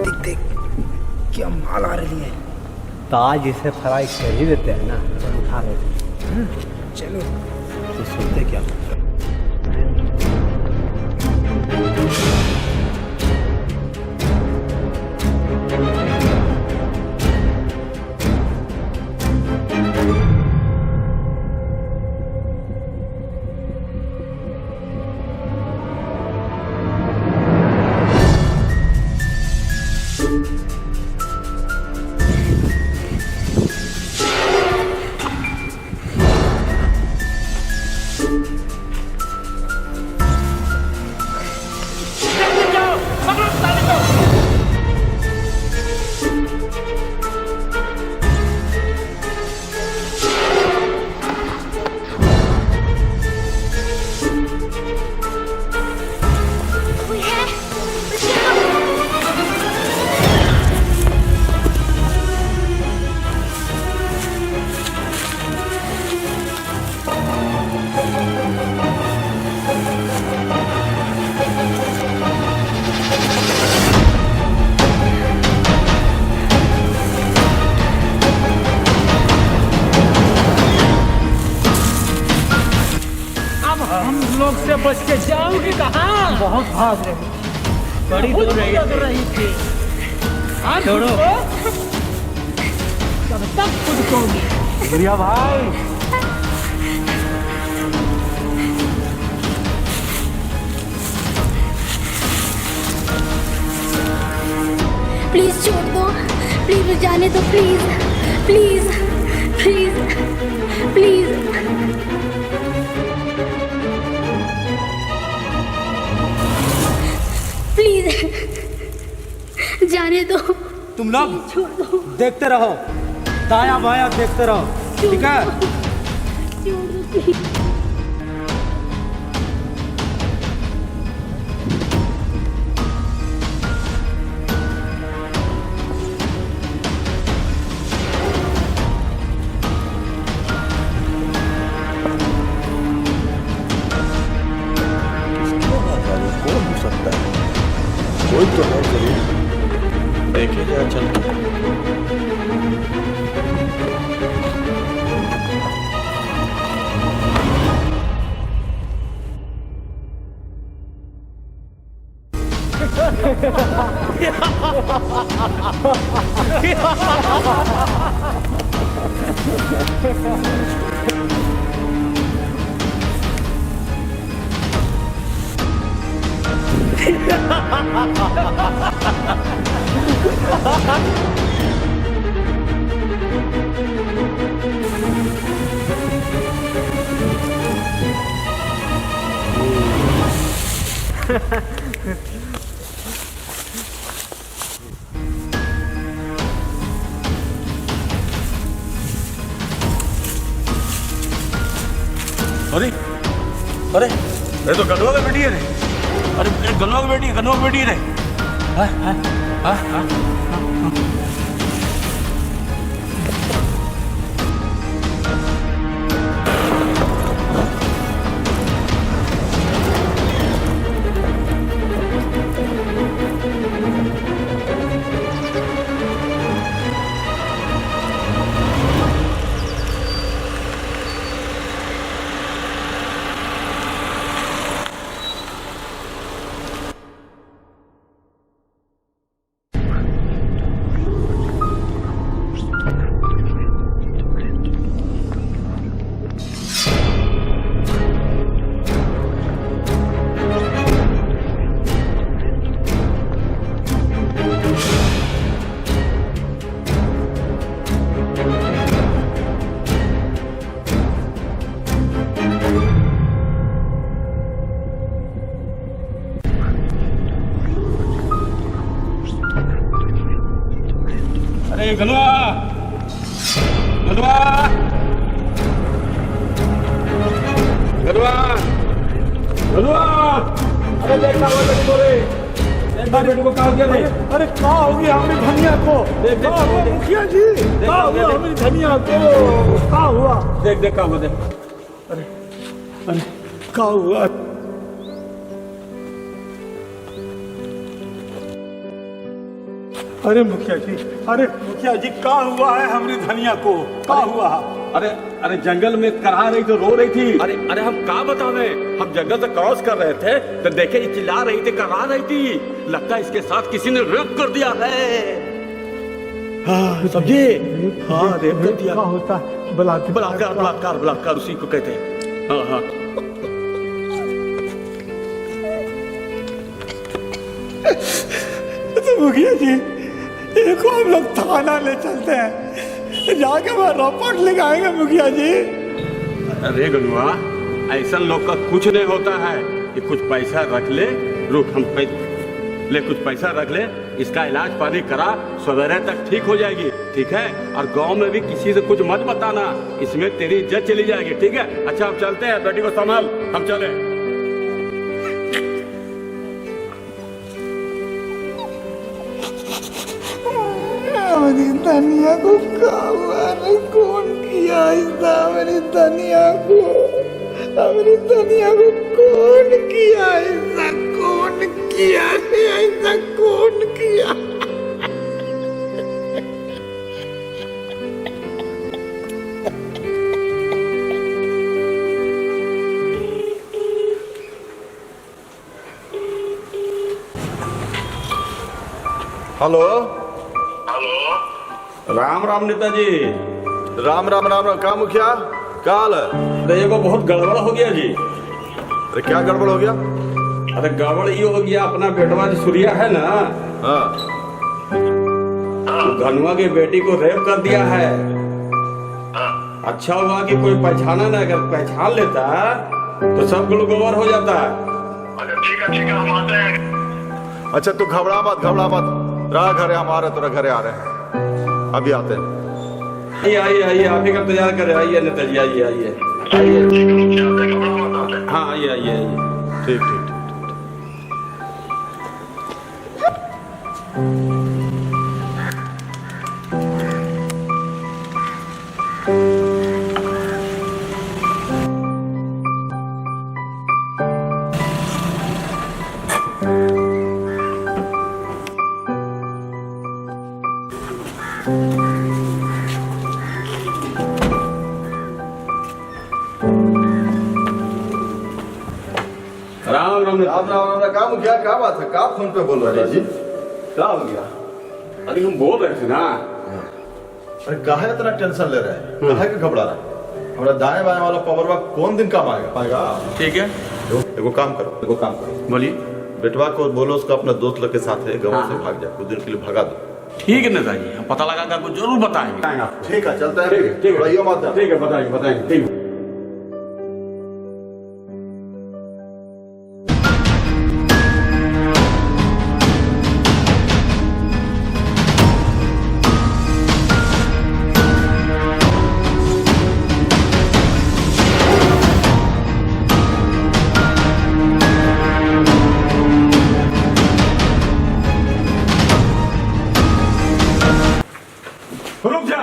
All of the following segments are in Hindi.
देख देख क्या माल आ रही है। तो आज इसे फ्राई कर ही देते हैं ना, तो उठा लेते हैं। चलो तो सुनते क्या। लोग से बच के जाओगे कहाँ? बहुत भाग रहे, बड़ी दूर रही थी। छोड़ो तब तक खुद को बुढ़िया भाई। प्लीज छोड़ दो, प्लीज जाने दो, please please please please. Please जाने दो। तुम लोग देखते रहो, दाया बाया देखते रहो, ठीक है? कौन हो सकता है? कोई तो है जरूर, देखे जरा चल। अरे अरे ये तो गनवा की बेटी है रे। अरे गनवा की बेटी, गनवा की बेटी है रे। हाँ हाँ हाँ हाँ। अरे गलवा गलवा गलवा गलवा, अरे देखना वो बेटी को रे, देखना बेटी को कहा गया रे। अरे कहा होगी हमारी धनिया को? देख देख मुखिया जी, कहा हुआ हमारी धनिया को? कहा हुआ? देख देख कहा हुआ देख। अरे अरे कहा हुआ? अरे मुखिया जी का हुआ है हमारी धनिया को? का हुआ? अरे अरे जंगल में करा रही तो रो रही थी। अरे अरे हम का बतावे, हम जंगल से क्रॉस कर रहे थे तो देखे ये चिल्ला रही थी, करा रही थी। लगता है इसके साथ किसी ने रेप कर दिया है। हाँ समझे? हाँ रेप कर दिया। होता है बलात्कार बलात्कार बलात्कार बलात्कार उसी को कहते हैं। हाँ हाँ तो मुखिया जी देखो हम लोग थाना ले चलते हैं, जाके वहाँ रिपोर्ट लिखाएंगे मुखिया जी। अरे गनुआ ऐसा लोग का कुछ नहीं होता है कि कुछ पैसा रख ले, रुक हम ले कुछ पैसा रख ले, इसका इलाज पानी करा, सवेरे तक ठीक हो जाएगी, ठीक है? और गांव में भी किसी से कुछ मत बताना, इसमें तेरी इज्जत चली जाएगी, ठीक है? अच्छा हम चलते हैं, बेटी को संभाल, हम चले। मेरी धनिया को कौन किया ऐसा? मेरी धनिया को कौन किया ऐसा? कौन किया ऐसा? कौन किया? हेलो राम राम नेताजी। राम राम राम राम। का मुखिया का हाल है? अरे ये को बहुत गड़बड़ हो गया जी। अरे क्या गड़बड़ हो गया? अरे गड़बड़ ये हो गया, अपना बेटवा जो सूर्या है ना, हाँ तो धनुआ की बेटी को रेप कर दिया है। अच्छा हुआ कि कोई पहचाना ना, अगर पहचान लेता तो सब लोग गोबर हो जाता है। ठीक है हम आते हैं। अच्छा तू घबरा मत रहा, घरे हम आ रहे, तेरा घरे आ रहे हैं, अभी आते हैं। आइए आप ही का इंतजार कर रहे हैं। आइए नेताजी आइए। हाँ आइए। ठीक। राम राम। का मुखिया क्या बात है? का फोन पे बोल रहे जी? क्या हो गया? अरे हम बोल रहे थे ना। अरे काहे इतना टेंशन ले रहे हैं? काहे के घबरा रहे हैं? हमारा दाएं बाएं वाला पावरवा कौन दिन काम आएगा? ठीक है, एगो काम करो, बोलिए। बेटवा को बोलो उसका अपना दोस्त लोग के साथ है, गाँव से भाग जाए, कुछ दिन के लिए भगा दो। ठीक है नेताजी, हम पता लगा कर कुछ जरूर बताएंगे। ठीक है चलते हैं। ठीक है रहियो मत। ठीक है बताएंगे ठीक है। रुक जा।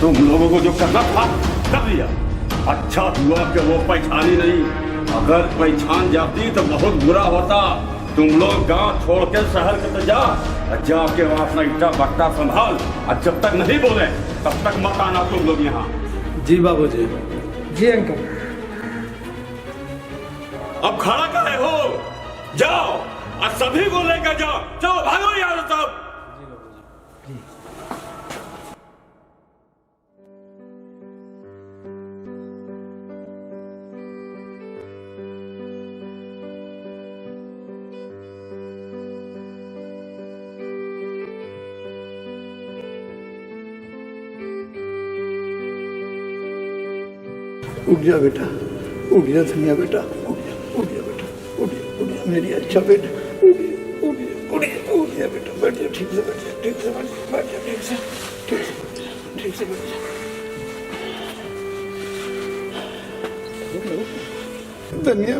तुम लोगों को जो करना था कर लिया। अच्छा हुआ कि वो पहचानी नहीं, अगर पहचान जाती तो बहुत बुरा होता। तुम लोग गांव छोड़ के शहर के तो जाके वहां अपना ईटा भट्टा संभाल, और जब तक नहीं बोले तब तक मत आना तुम लोग यहाँ। जी बाबूजी। जी अंकल। अब खड़ा काहे हो? जाओ और सभी को लेकर जाओ, चलो भागो यार सब। उठ जा बेटा, उठ जा धनिया बेटा, उठ जा बेटा, मेरी अच्छा बेटा, उठ जा बेटा, बैठ जा, ठीक से बैठ जा, ठीक से बैठ जा। धनिया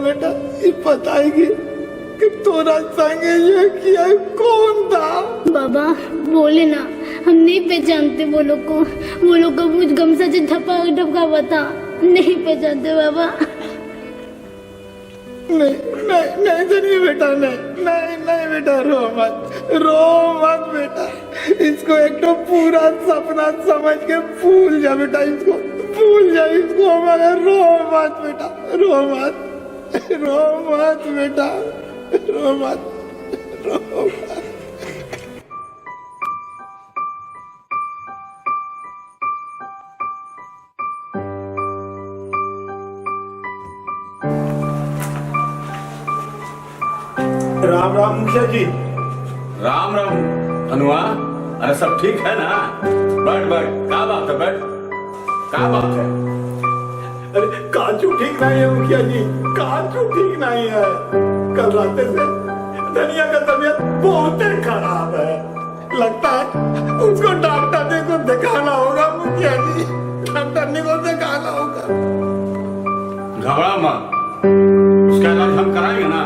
बेटा ये बताएगी कि तोरा संगे ये किया कौन था? बाबा बोले ना, हम नहीं पहचानते वो लोग को। वो लोग का मुझ गमसा से ढपका हुआ था। नहीं पहचानते बाबा। नहीं नहीं नहीं धनिया बेटा, नहीं नहीं नहीं बेटा, रो मत बेटा। इसको एक तो पूरा सपना समझ के भूल जा बेटा, इसको भूल जा इसको हमारा। रो मत बेटा, रो मत बेटा, रो मत। राम राम मुखिया जी। राम राम अनुआ, अरे सब ठीक है ना? बैठ बैठ, क्या बात है, बैठ, क्या बात है? अरे कांचू ठीक नहीं है मुखिया जी, कांचू ठीक नहीं है। कल रात से धनिया का तबीयत बहुत खराब है। लगता है उसको डॉक्टर को दिखाना होगा मुखिया जी, डॉक्टर को दिखाना होगा। घबरा मत, उसका इलाज हम कराएंगे ना।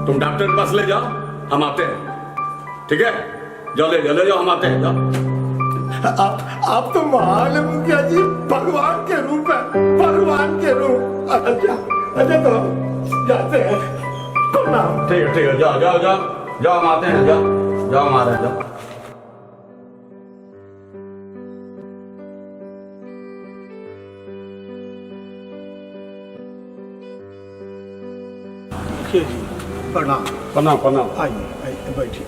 तुम डॉक्टर के पास ले जाओ, हम आते हैं, ठीक है? जाओ ले जाओ, हम आते हैं, जाओ। आप तो महान है मुखिया जी, भगवान के रूप है, भगवान के रूप। अच्छा तो जाते हैं, प्रणाम। ठीक है, जाओ, हम आते हैं, जाओ हम आ रहे हैं, जाओ। मुखिया जी प्रणाम। प्रणाम। आइए बैठिए।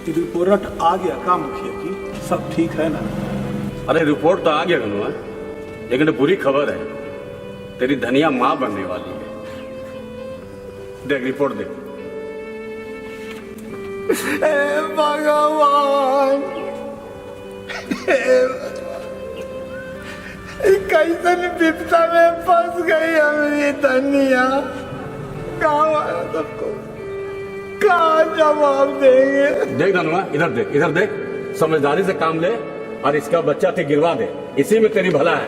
रिपोर्ट आ गया का मुखिया जी? सब ठीक है ना? अरे रिपोर्ट तो आ गया गनुआ, लेकिन बुरी खबर है, तेरी धनिया माँ बनने वाली है। देख रिपोर्ट देख। हे भगवान, कैसे विपदा में फंस गई हमारी धनिया। कहाँ सबको कहाँ जवाब देंगे? देख धनुआ, इधर देख, समझदारी से काम ले और इसका बच्चा थे गिरवा दे, इसी में तेरी भला है,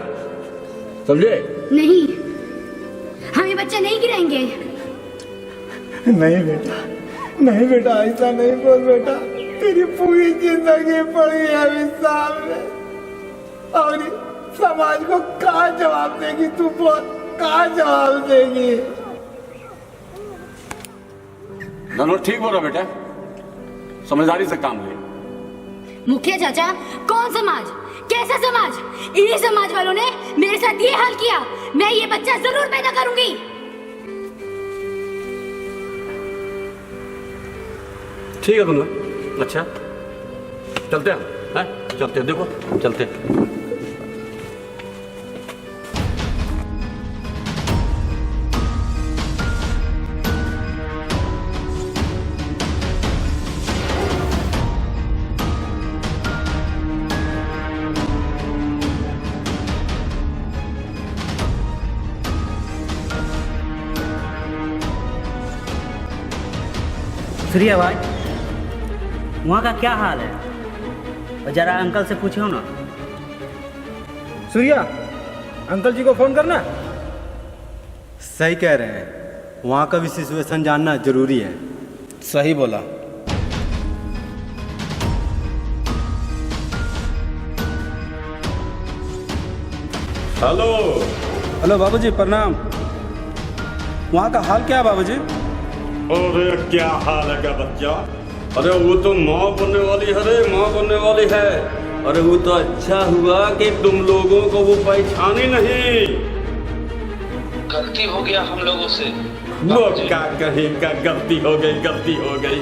समझे? नहीं, हम ये बच्चा नहीं गिराएंगे। नहीं बेटा, ऐसा नहीं बोल बेटा। तेरी पूरी जिंदगी पड़ी है अभी सामने, और समाज को कहाँ जवाब देगी तू? बोल, कहाँ जवाब देगी? धनुआ ठीक बोल रहा बेटा, समझदारी से काम ले। मुखिया चाचा, कौन समाज, कैसा समाज? इन्हीं समाज वालों ने मेरे साथ ये हाल किया। मैं ये बच्चा जरूर पैदा करूंगी। ठीक है धनुआ, अच्छा चलते हैं, चलते हैं, देखो चलते हैं। सूर्या भाई, वहाँ का क्या हाल है? और जरा अंकल से पूछो ना। सूर्या, अंकल जी को फोन करना। सही कह रहे हैं, वहाँ का भी सिचुएशन जानना जरूरी है। सही बोला। हेलो बाबूजी, प्रणाम। वहाँ का हाल क्या है बाबूजी? अरे क्या हाल है क्या बच्चा? अरे वो तो माँ बनने वाली है रे, माँ बनने वाली है। अरे वो तो अच्छा हुआ कि तुम लोगों को वो पहचानी नहीं। गलती हो गया हम लोगों से। वो क्या कहीं का गलती हो गई।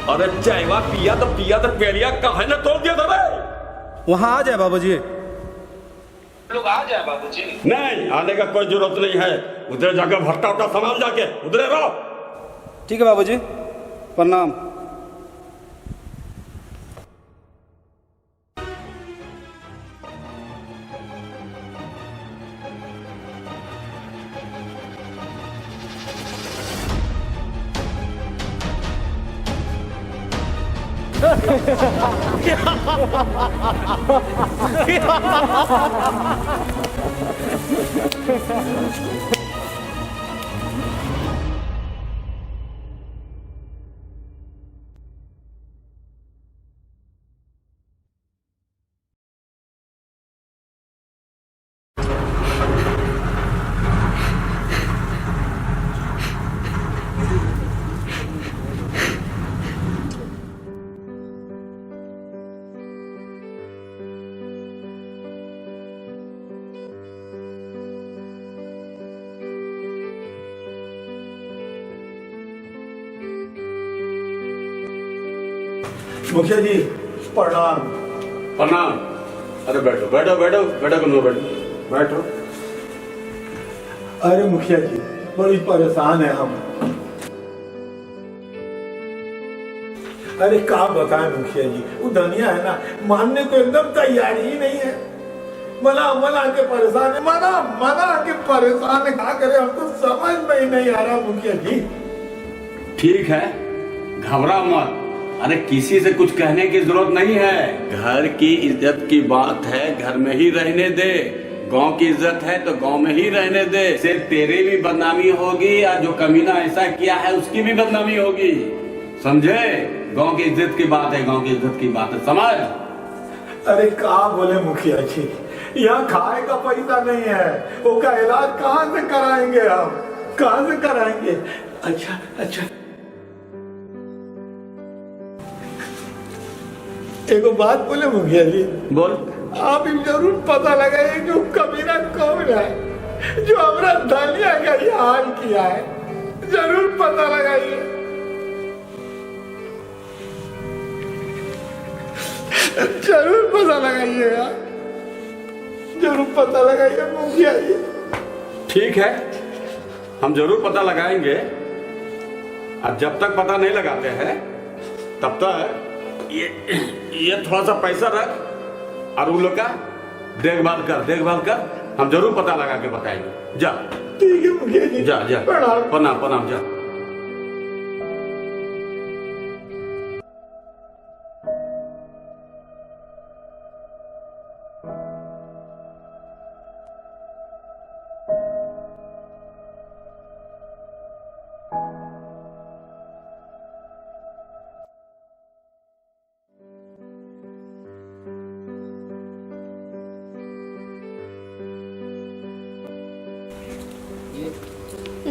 अरे चायवा पिया तो पेड़िया कहे ना तोड़ दिया था रे। वहाँ आ जाए बाबूजी। लोग आ जाए बाबूजी। नहीं, आने का कोई जरूरत नहीं है। उधर जाकर भट्टा उट्टा संभाल जाके उधर रहो। ठीक है बाबूजी, प्रणाम। मुखिया जी प्रणाम। प्रणाम। अरे बैठो बैठो बैठो बैठो कन्हैया बैठो बैठो। अरे मुखिया जी बड़ी परेशान है हम। अरे क्या बताएं मुखिया जी, वो धनिया है ना मानने को एकदम तैयार ही नहीं है। मना मना के परेशान है, मना मना के परेशान है। क्या करे हमको समझ में ही नहीं आ रहा मुखिया जी। ठीक है, घबरा मत। अरे किसी से कुछ कहने की जरूरत नहीं है। घर की इज्जत की बात है, घर में ही रहने दे। गांव की इज्जत है तो गांव में ही रहने दे। सिर्फ तेरी भी बदनामी होगी और जो कमीना ऐसा किया है उसकी भी बदनामी होगी, समझे? गांव की इज्जत की बात है, गांव की इज्जत की बात है, समझ? अरे क्या बोले मुखिया जी, यहाँ खाए का पैसा नहीं है, वो का इलाज कहाँ से कराएंगे हम, कहाँ से कराएंगे? अच्छा अच्छा एक बात बोले मुखिया जी, बोल। आप ही जरूर पता लगाइए जो कमीना कौन है जो हमारा धनिया का ये हाल किया है। जरूर पता लगाइए, जरूर पता लगाइएगा, जरूर पता लगाइए मुखिया जी। ठीक है, हम जरूर पता लगाएंगे। और जब तक पता नहीं लगाते हैं तब तक ये थोड़ा सा पैसा रख और उन लोग का देखभाल कर। हम जरूर पता लगा के बताएंगे। जा। ठीक है मुखिया जी, जा जा। प्रणाम प्रणाम जा।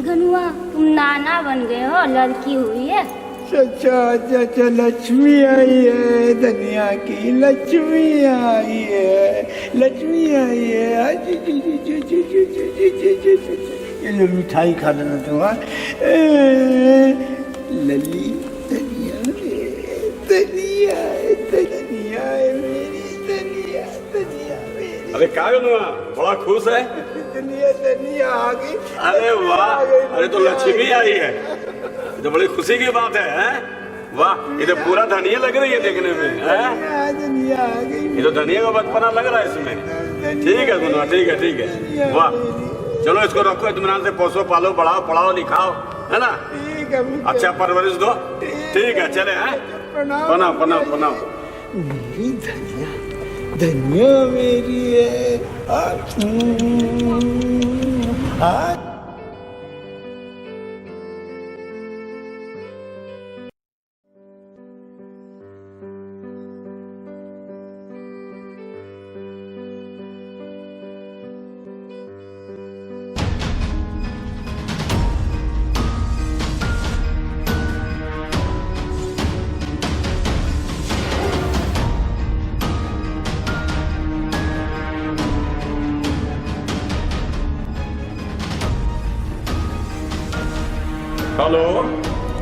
घनुआ तुम नाना बन गए हो, लड़की हुई है। चाचा लक्ष्मी आई है, धनिया की लक्ष्मी आई है, लक्ष्मी आई है। ये लो मिठाई खा लेना तुम। लली धनिया धनिया धनिया मेरी धनिया मेरी। अरे क्या बड़ा खुश है? धनिया आ गई। अरे वाह, अरे तो लक्ष्मी आई है, तो बड़ी खुशी की बात है, हैं? वाह, ये तो पूरा धनिया लग रही है देखने में, हैं? धनिया आ गई। ये तो धनिया का बचपना लग रहा है इसमें। ठीक है गुनवा, ठीक है। वाह, चलो इसको रखो, इत्मीनान से पोसो पालो, बढ़ाओ पढ़ाओ लिखाओ, है ना? ठीक है, अच्छा परवरिश दो। ठीक है, चले। हैं? प्रणाम। मेरी धनिया मेरी है।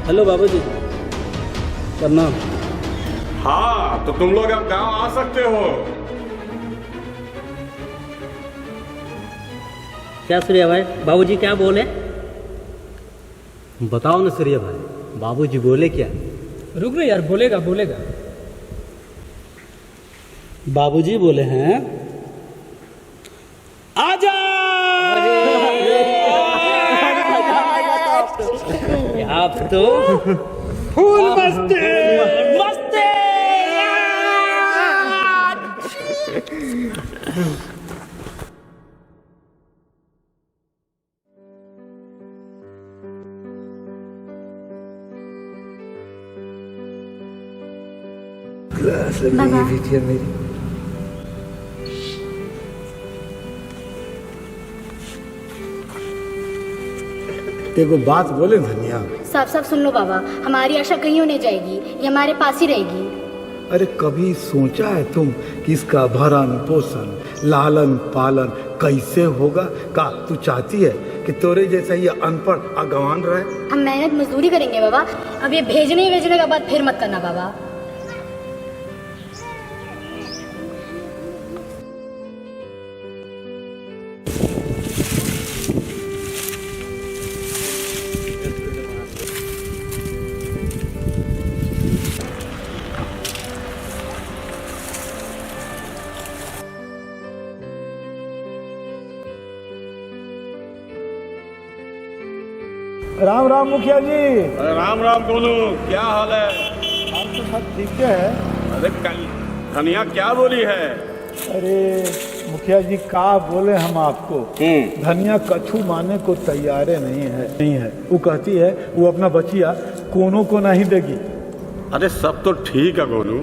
हेलो बाबूजी, प्रणाम। हाँ, तो तुम लोग अब गांव आ सकते हो। क्या सूर्या भाई, बाबूजी क्या बोले? बताओ ना सूर्या भाई, बाबूजी बोले क्या? रुक रे यार, बोलेगा। बाबूजी बोले हैं आजा। आप तो फूल मस्ती। देखो बात बोले धनिया। साफ सुन लो बाबा, हमारी आशा कहीं नहीं जाएगी, ये हमारे पास ही रहेगी। अरे कभी सोचा है तुम कि इसका भरण पोषण लालन पालन कैसे होगा? का तू चाहती है कि तोरे जैसा ये अनपढ़ अगवान रहे? हम मेहनत मजदूरी करेंगे बाबा, अब ये भेजने का बात फिर मत करना बाबा। राम राम मुखिया जी। अरे राम राम गोलू, क्या हाल है? आप तो सब ठीक है। अरे धनिया क्या बोली है? अरे मुखिया जी का बोले हम आपको, धनिया कछु माने को तैयार नहीं है। वो कहती है वो अपना बचिया कोनो को नहीं देगी। अरे सब तो ठीक है गोलू,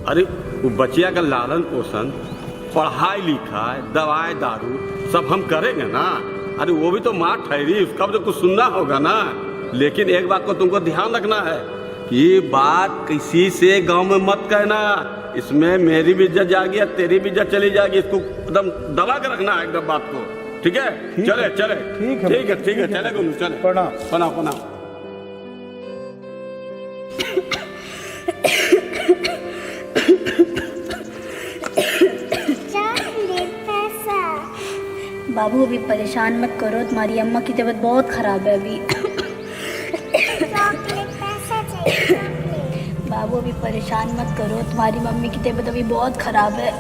अरे वो बचिया का लालन पोषण, पढ़ाई लिखाई, दवाई दारू सब हम करेंगे ना। अरे वो भी तो माँ ठहरी, उसका भी तो कुछ सुनना होगा ना। लेकिन एक बात को तुमको ध्यान रखना है कि ये बात किसी से गांव में मत कहना, इसमें मेरी भी इज्जत जाएगी और तेरी भी इज्जत चली जाएगी। इसको एकदम दबा के रखना है एकदम बात को, ठीक है? चले चले, ठीक है, चले गोलू, चले। प्रणाम। बाबू अभी परेशान मत करो, तुम्हारी अम्मा की तबीयत बहुत खराब है अभी। बाबू अभी परेशान मत करो, तुम्हारी मम्मी की तबीयत अभी बहुत खराब है।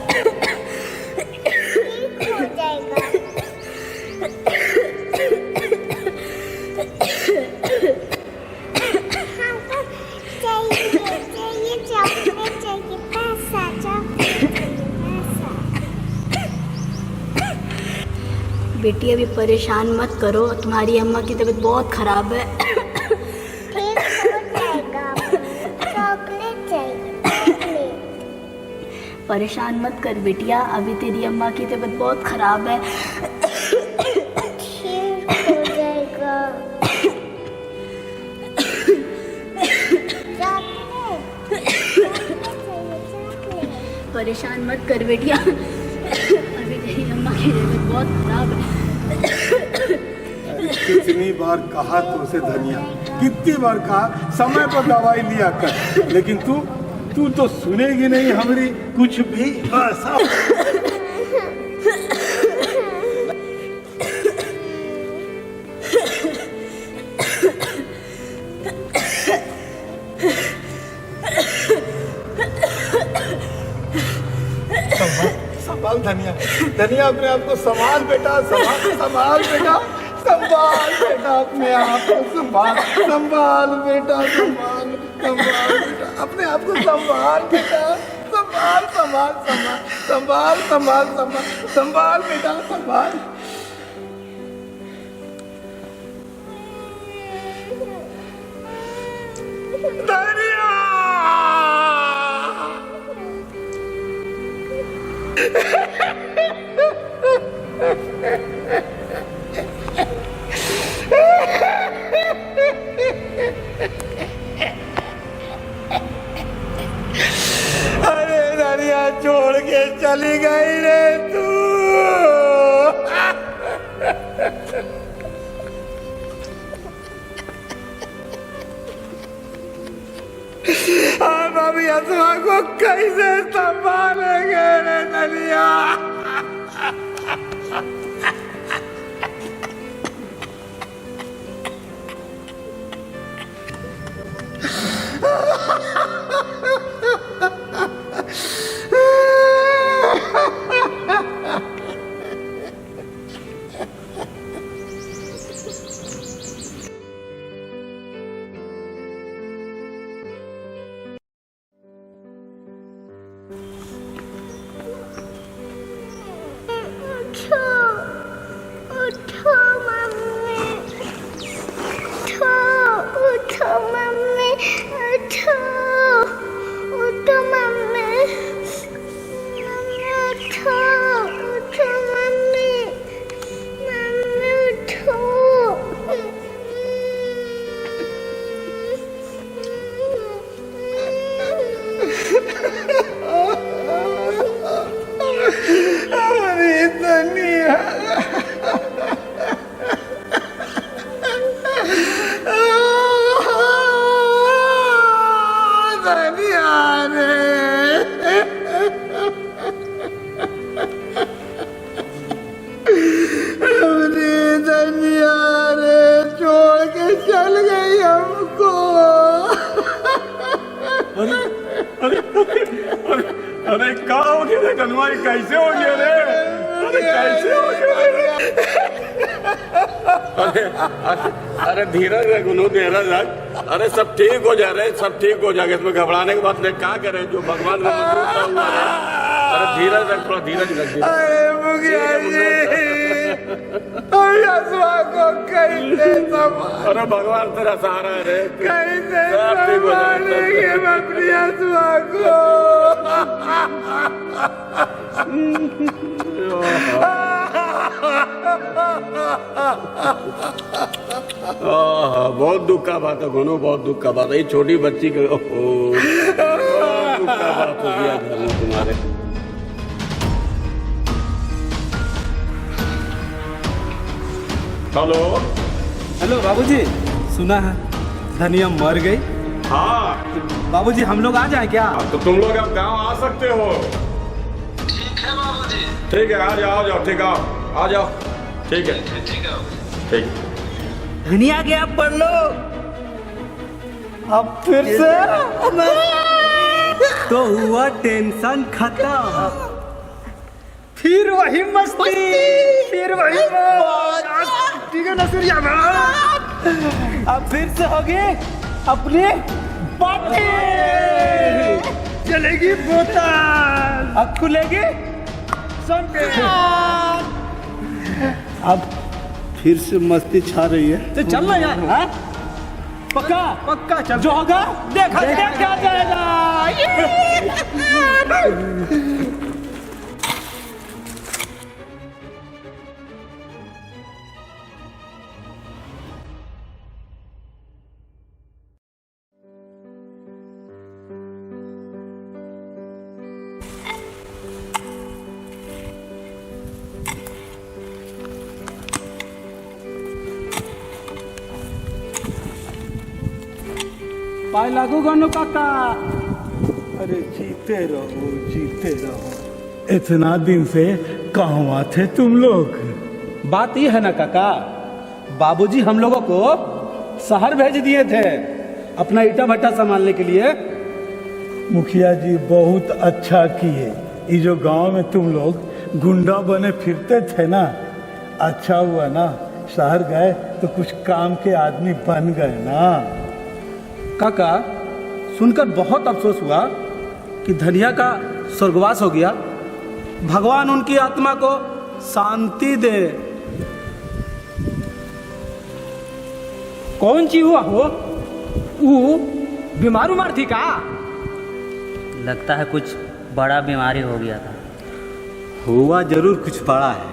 बेटी अभी परेशान मत करो, तुम्हारी अम्मा की तबीयत बहुत खराब है। परेशान मत कर बेटिया, अभी तेरी अम्मा की तबीयत बहुत खराब है। ठीक हो जाएगा। परेशान मत कर बेटिया, अभी तेरी अम्मा की तबीयत बहुत खराब है। कितनी बार कहा तुमसे धनिया, कितनी बार कहा समय पर दवाई लिया कर, लेकिन तू तो सुनेगी नहीं हमारी कुछ भी। ऐसा संभाल धनिया अपने आप को संभाल बेटा, संभाल बेटा अपने आप को संभाल बेटा, अपने आप को संभाल बेटा, संभाल बेटा, संभाल। धनिया अरे धनिया छोड़ के चली गई रे तू। हम अभी असमा को कैसे संभालेंगे रे धनिया? अरे क्या हो गया रे कन्हैया, कैसे हो गया रे? अरे कैसे हो गया रे? अरे धीरज रख गुनू, धीरज रख। अरे सब ठीक हो जा रहे, सब ठीक हो जाएगा, इसमें घबराने की बात नहीं। क्या करें, जो भगवान का मंजूर था हुआ है। अरे धीरज रख, थोड़ा धीरज रख। अरे मुखिया जी, यशवा को कैसे संभाल, अरे भगवान तेरा सहारा है रे। कैसे सब ठीक हो जाएगा, सब ठीक। संभालेंगे हम अपनी यशवा को। बहुत दुख का बात है गुनू, बहुत दुख का बात है। ये छोटी बच्ची के दुख का बात हो गया घर में तुम्हारे। हेलो हेलो बाबूजी, सुना है धनिया मर गई। हाँ बाबूजी हम लोग आ जाए क्या? तो तुम लोग अब गांव आ सकते हो। ठीक है बाबूजी। ठीक है, आ जाओ, ठीक है, आ जाओ। ठीक है, ठीक है। ठीक। धनिया गया पढ़ लो। अब फिर से तो हुआ टेंशन खत्म, फिर वही मस्ती, फिर वही मौज। ठीक है ना सूर्या? अब फिर से होगी अपनी पार्टी, चलेगी बोतल, अब खुलेगी अब फिर से मस्ती छा रही है। तो चल ना यार, हाँ? पक्का पक्का चल, जो होगा देखा जाएगा। पाए लागू गानो काका। अरे जीते रहो, जीते रहो। इतना दिन से कहाँ थे तुम लोग? बात ये है ना काका, बाबूजी हम लोगों को शहर भेज दिए थे अपना ईटा भट्टा संभालने के लिए। मुखिया जी बहुत अच्छा किए। ये जो गांव में तुम लोग गुंडा बने फिरते थे ना, अच्छा हुआ ना शहर गए तो कुछ काम के आदमी बन गए ना। काका सुनकर बहुत अफसोस हुआ कि धनिया का स्वर्गवास हो गया। भगवान उनकी आत्मा को शांति दे। कौन सी हुआ हो? वो बीमार उमार थी का? लगता है कुछ बड़ा बीमारी हो गया था। हुआ जरूर कुछ बड़ा है,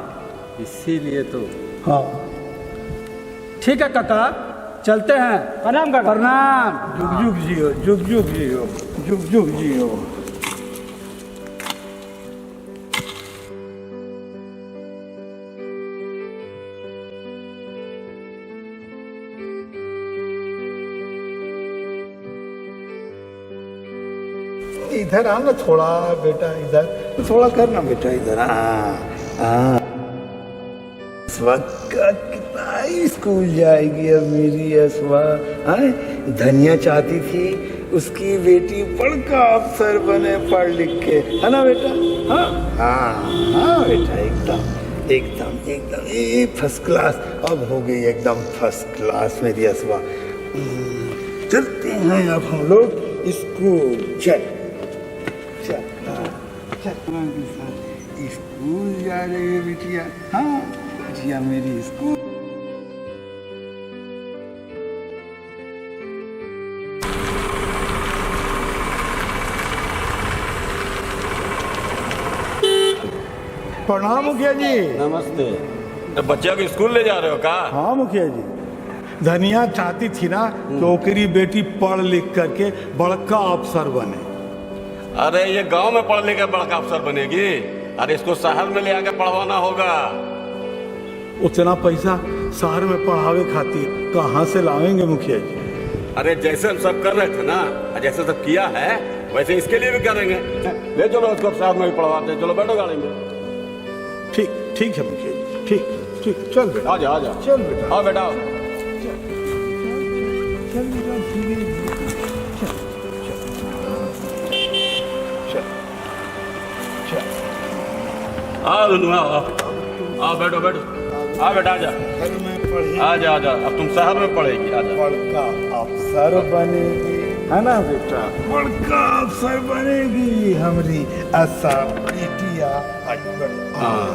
इसीलिए तो। हाँ ठीक है काका, चलते हैं। प्रणाम काका। प्रणाम। जुग जुग जियो, जुग जुग जियो, जुग जुग जियो। इधर आना थोड़ा बेटा, इधर थोड़ा करना बेटा, इधर। हाँ इस वक्त का कितना स्कूल जाएगी अब मेरी यसवा। धनिया चाहती थी उसकी बेटी बड़का अफसर बने पढ़ लिख के, है ना बेटा? हाँ हाँ हाँ बेटा, एकदम एकदम एकदम ये फर्स्ट क्लास अब हो गई, एकदम फर्स्ट क्लास मेरी यसवा। चलते हैं अब हम लोग स्कूल। चल चल स्कूल जा रही है बिटिया। हाँ बिटिया मेरी स्कूल। प्रणाम मुखिया जी। नमस्ते। तो बच्चा को स्कूल ले जा रहे हो का? हाँ मुखिया जी, धनिया चाहती थी ना कि ओकरी बेटी पढ़ लिख करके बड़का अफसर बने। अरे ये गांव में पढ़ लिख बड़का अफसर बनेगी? अरे इसको शहर में ले आकर पढ़वाना होगा। उतना पैसा शहर में पढ़ावे खातिर कहाँ से लावेंगे मुखिया जी? अरे जैसे हम सब कर रहे थे ना, जैसे सब किया है वैसे इसके लिए भी करेंगे। ले चलो उसको शहर में भी पढ़वाते हैं। चलो बैठो गाड़ी में। ठीक ठीक है मुखिया जी, ठीक ठीक। चल बेटा, आ जा, आ जा। चल बेटा, हाँ बेटा। चल बेटा, धीरे धीरे चल चल चल। आओ आओ आओ, बैठो बैठो। आ बेटा आ जा, में पढ़ी आ जा, आ जा। अब तुम शहर में पढ़ेगी, आ जा। बड़का अफसर बनेगी, है ना बेटा? बड़का अफसर बनेगी हमारी ऐसा बेटिया। हाँ